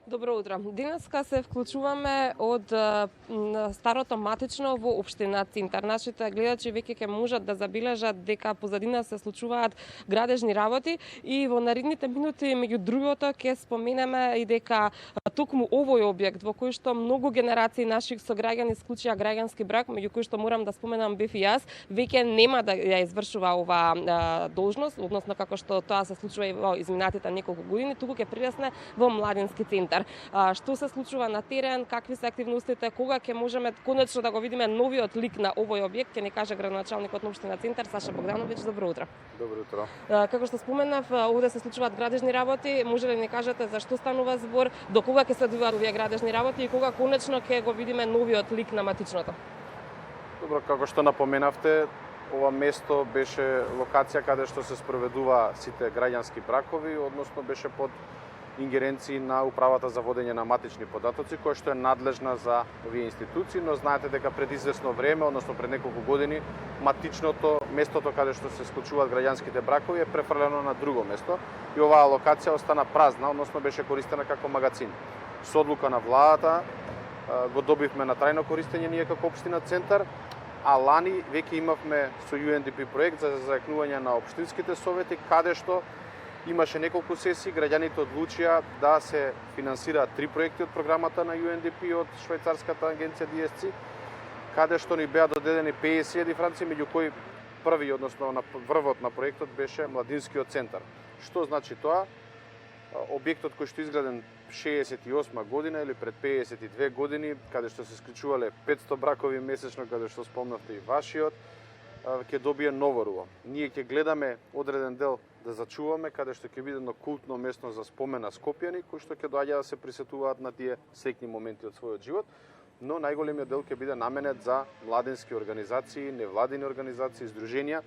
Добро утро. Денеска се вклучуваме од старото матично во општина Цинтар. Нашите гледачи веќе ќе можат да забележат дека позадина се случуваат градежни работи и во наредните минути меѓу другото ќе споменеме и дека токму овој објект во кој што многу генерации наших сограѓани склучија граѓански брак, меѓу кои што морам да споменам бев и јас, веќе нема да ја извршува оваа должност, односно како што тоа се случува и во изминатите неколку години, туку ќе прирасне во младински центар. Што се случува на терен, какви се активностите, кога ќе можеме конечно да го видиме новиот лик на овој објект, ќе ни каже градоначалникот на општина Цинтар Саша Богдановиќ. Добро утро. Добро утро. Како што споменав, овде се случуваат градежни работи. Може ли ни кажете за што станува збор, до кога ќе се одвиваат овие градежни работи и кога конечно ќе го видиме новиот лик на матичното? Добро, како што напоменавте, ова место беше локација каде што се спроведува сите граѓански бракови, односно беше под ингеренции на Управата за водење на матични податоци, која што е надлежна за овие институции, но знаете дека пред известно време, односно пред неколку години, матичното местото каде што се склучуваат граѓанските бракови е префрлено на друго место и оваа локација остана празна, односно беше користена како магазин. Со одлука на владата го добивме на трајно користење ние како општина Центар, а лани веќе имавме со UNDP проект за зајакнување на општинските совети, каде што имаше неколку сесии, граѓаните одлучија да се финансираат 3 проекти од програмата на UNDP од швајцарската агенција DSC, каде што ни беа додадени 50.000 франци, меѓу кои први, односно на врвот на проектот беше Младинскиот центар. Што значи тоа? Објектот кој што изграден 68 година или пред 52 години, каде што се склучувале 500 бракови месечно, каде што спомнавте и вашиот, ќе добие ново руво. Ние ќе гледаме одреден дел да зачуваме, каде што ќе биде едно култно место за спомен на скопјани, кои што ќе доаѓа да се присетуваат на тие среќни моменти од својот живот, но најголемиот дел ќе биде наменет за младински организации, невладини организации, здруженија,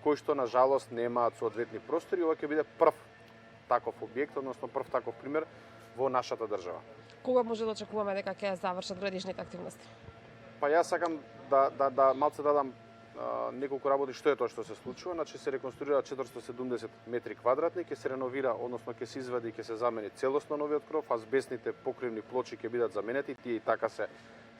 кои што на жалост немаат соодветни простори. Ова ќе биде прв таков објект, односно прв таков пример во нашата држава. Кога може да очекуваме дека ќе завршат градежните активности? Па јас сакам да малце дадам неколку работи што е тоа што се случува. Значи се реконструира 470 метри квадратни, ќе се реновира, односно ќе се извади и ќе се замени целосно новиот кров, азбестните покривни плочи ќе бидат заменети, тие и така се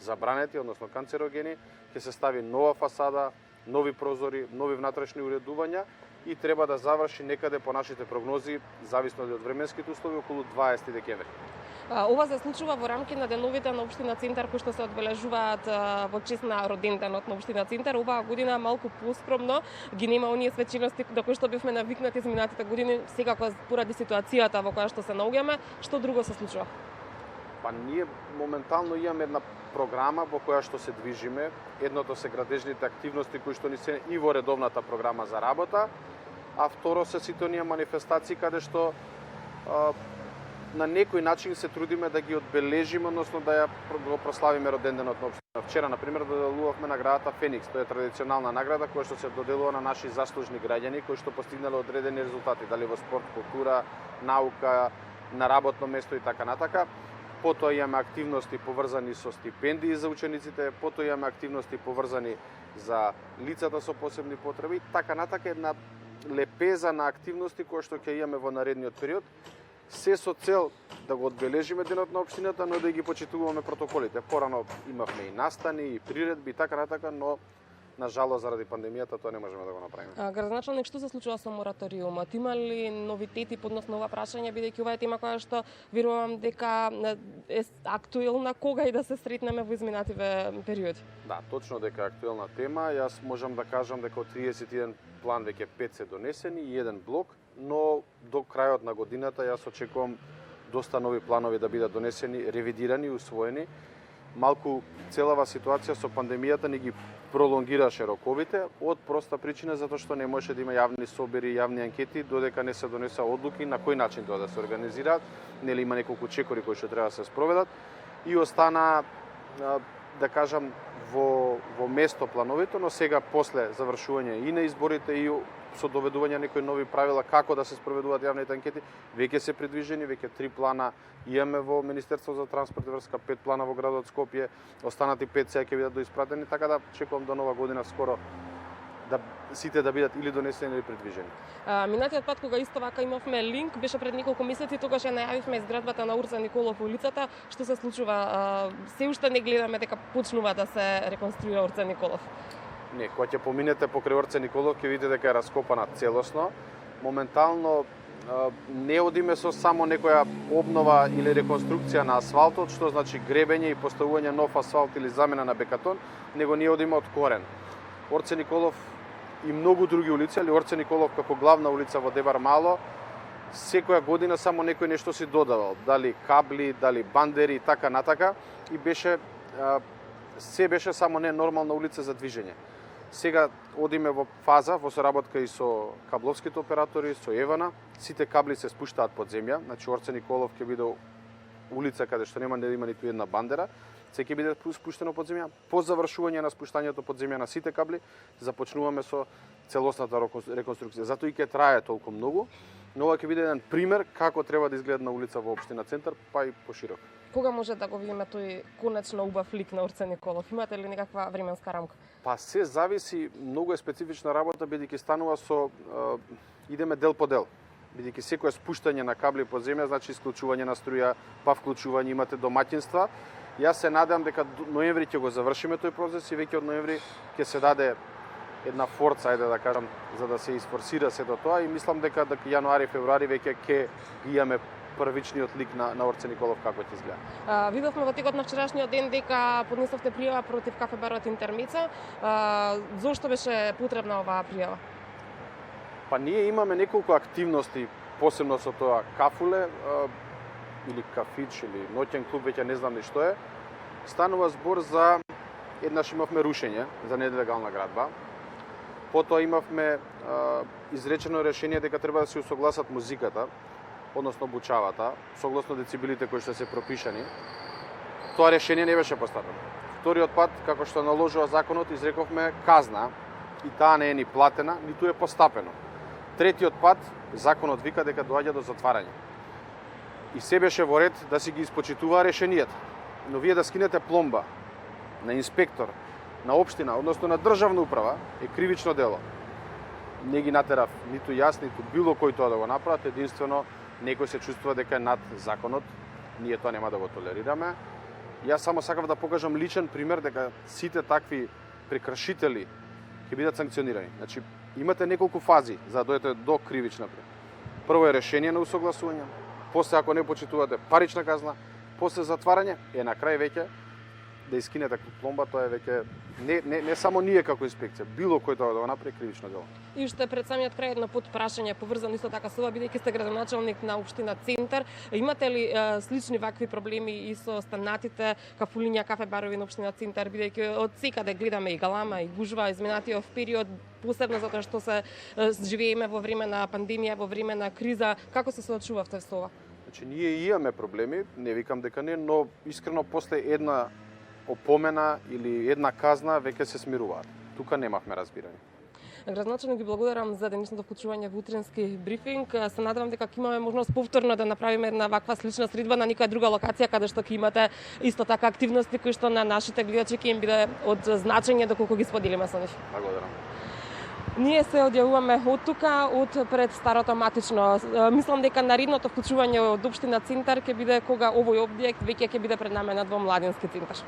забранети, односно канцерогени, ќе се стави нова фасада, нови прозори, нови внатрешни уредувања и треба да заврши некаде по нашите прогнози, зависно од временските услови, околу 20 декември. Ова се случува во рамки на деновите на општина Цинтар кои што се одбележуваат во чест на роденденот на општина Цинтар. Оваа година малку поскромно, ги нема оние свечености до кои што бевме навикнати изминатите години, секако поради ситуацијата во која што се наоѓаме. Што друго се случува? Па ние моментално имаме една програма во која што се движиме. Едното се градежните активности кои што ни се и во редовната програма за работа, а второ се сите оние манифестации каде што на некој начин се трудиме да ги одбележиме, односно да ја го прославиме роденденот на општина. Вчера, например, доделувавме наградата Феникс. Тоа е традиционална награда која што се доделува на наши заслужни граѓани кои што постигнале одредени резултати, дали во спорт, култура, наука, на работно место и така натака. Потоа имаме активности поврзани со стипендии за учениците, потоа имаме активности поврзани за лицата со посебни потреби и така натака, една лепеза на активности кои што ќе имаме во наредниот период. Се со цел да го одбележиме денот на општината, но да ги почитуваме протоколите. Порано имавме и настани, и приредби, и така натака, но на жалост заради пандемијата тоа не можеме да го направиме. Градоначалник, што се случува со мораториумот? Има ли новитети подносно ова прашање, бидејќи ова е тема која што верувам дека е актуелна кога и да се сретнеме во изминативе периоди? Да, точно дека е актуелна тема. Јас можам да кажам дека од 31 план веќе 5 се донесени и еден блок, но до крајот на годината јас очекувам доста нови планови да бидат донесени, ревидирани и усвоени. Малку целава ситуација со пандемијата ни ги пролонгираше роковите од проста причина затоа што не можеше да има јавни собери, јавни анкети додека не се донеса одлуки на кој начин тоа да се организираат, нели има неколку чекори кои што треба да се спроведат и остана да кажам во место плановите, но сега после завршување и на изборите и со доведување некои нови правила како да се спроведуваат јавните анкети, веќе се придвижени, веќе 3 плана имаме во Министерство за транспорт и врска, 5 плана во градот Скопје, останати 5 сега ќе бидат доиспратени, така да чекувам до нова година скоро да сите да бидат или донесени или предвижени. Минатиот пат кога исто вака имавме линк, беше пред неколку месеци, тогаш ја најавивме изградбата на Урца Николов улицата. Што се случува? Се уште не гледаме дека почнува да се реконструира Урца Николов. Не, кога ќе поминете покрај Орце Николов, ќе видите дека е раскопана целосно. Моментално не одиме со само некоја обнова или реконструкција на асфалтот, што значи гребење и поставување нов асфалт или замена на бекатон, него ние одиме од корен. Орце Николов и многу други улици, али Орце Николов како главна улица во Дебар Мало, секоја година само некој нешто си додавал, дали кабли, дали бандери и така натака, и беше се беше само не нормална улица за движење. Сега одиме во фаза, во соработка и со кабловските оператори, со Евана, сите кабли се спуштаат под земја, значи Орце Николов ќе биде улица каде што нема да има ниту една бандера, се ќе биде спуштено под земја. По завршување на спуштањето под земја на сите кабли, започнуваме со целосната реконструкција. Затоа и ќе трае толку многу, но ова ќе биде еден пример како треба да изгледа на улица во општина Центар, па и поширок. Кога може да го видиме тој конечно убав лик на Орце Николов? Имате ли некаква временска рамка? Па се зависи, многу е специфична работа, бидејќи станува со идеме дел по дел. Бидејќи секое спуштање на кабли под земја значи исклучување на струја, па вклучување имате домаќинства. Јас се надевам дека до ноември ќе го завршиме тој процес и веќе од ноември ќе се даде една форца, ајде да кажам, за да се isforsира сето тоа, и мислам дека јануари, февруари веќе ќе имаме првичниот лик на Орце Николов како ќе изгледа. Видовме во текот на вчерашниот ден дека поднесовте пријава против кафе барот Интермеца. Зошто беше потребна оваа пријава? Па ние имаме неколку активности, посебно со тоа кафуле, или кафич, или ноќен клуб, веќе не знам ни што е. Станува збор за, еднаш имавме рушење за нелегална градба. Потоа имавме изречено решение дека треба да се усогласат музиката, односно бучавата, согласно децибелите кои што се пропишани. Тоа решение не беше поставено. Вториот пат, како што наложува законот, изрековме казна, и таа не е ни платена, ниту е постапено. Третиот пат, законот вика дека доаѓа до затварање. И се беше во ред да си ги испочитуваа решенијата. Но вие да скинете пломба на инспектор, на општина, односно на државна управа, е кривично дело. Не ги натерав ниту јас, ниту било кој тоа да го направат, единствено некој се чувствува дека е над законот, ние тоа нема да го толерираме. Јас само сакав да покажам личен пример дека сите такви прекршители ќе бидат санкционирани. Значи, имате неколку фази за да дојдете до кривична пријава. Прво е решение на усогласување, после ако не почитувате парична казна, после затварање, на крај веќе да искинете пломба, тоа е веќе не само ние како инспекција, било кој тоа да го направи кривично дело. И уште пред самиот крај едно подпрашање поврзано исто така со ова, бидејќи сте градоначалник на општина Центар, имате ли слични вакви проблеми и со станатите, кафулиња, кафе барови на општина Центар, бидејќи од секаде гледаме и галама и гужва изминатиот период, посебно затоа што се живееме во време на пандемија, во време на криза, како се соочувавте со ова? Значи ние имаме проблеми, не викам дека не, но искрено после една опомена или една казна веќе се смируваат. Тука немавме разбирање. Градоначалник, ги благодарам за денешното вклучување во утрински брифинг. Се надевам дека ќе имаме можност повторно да направиме една ваква слична средба на некоја друга локација каде што ќе имате исто така активности кои што на нашите гледачи ќе им биде од значење доколку ги споделиме со нив. Благодарам. Ние се одјавуваме од тука, од пред старото матично. Мислам дека наредното вклучување од општина Центар ќе биде кога овој објект веќе ќе биде преднаменат во Младински центар.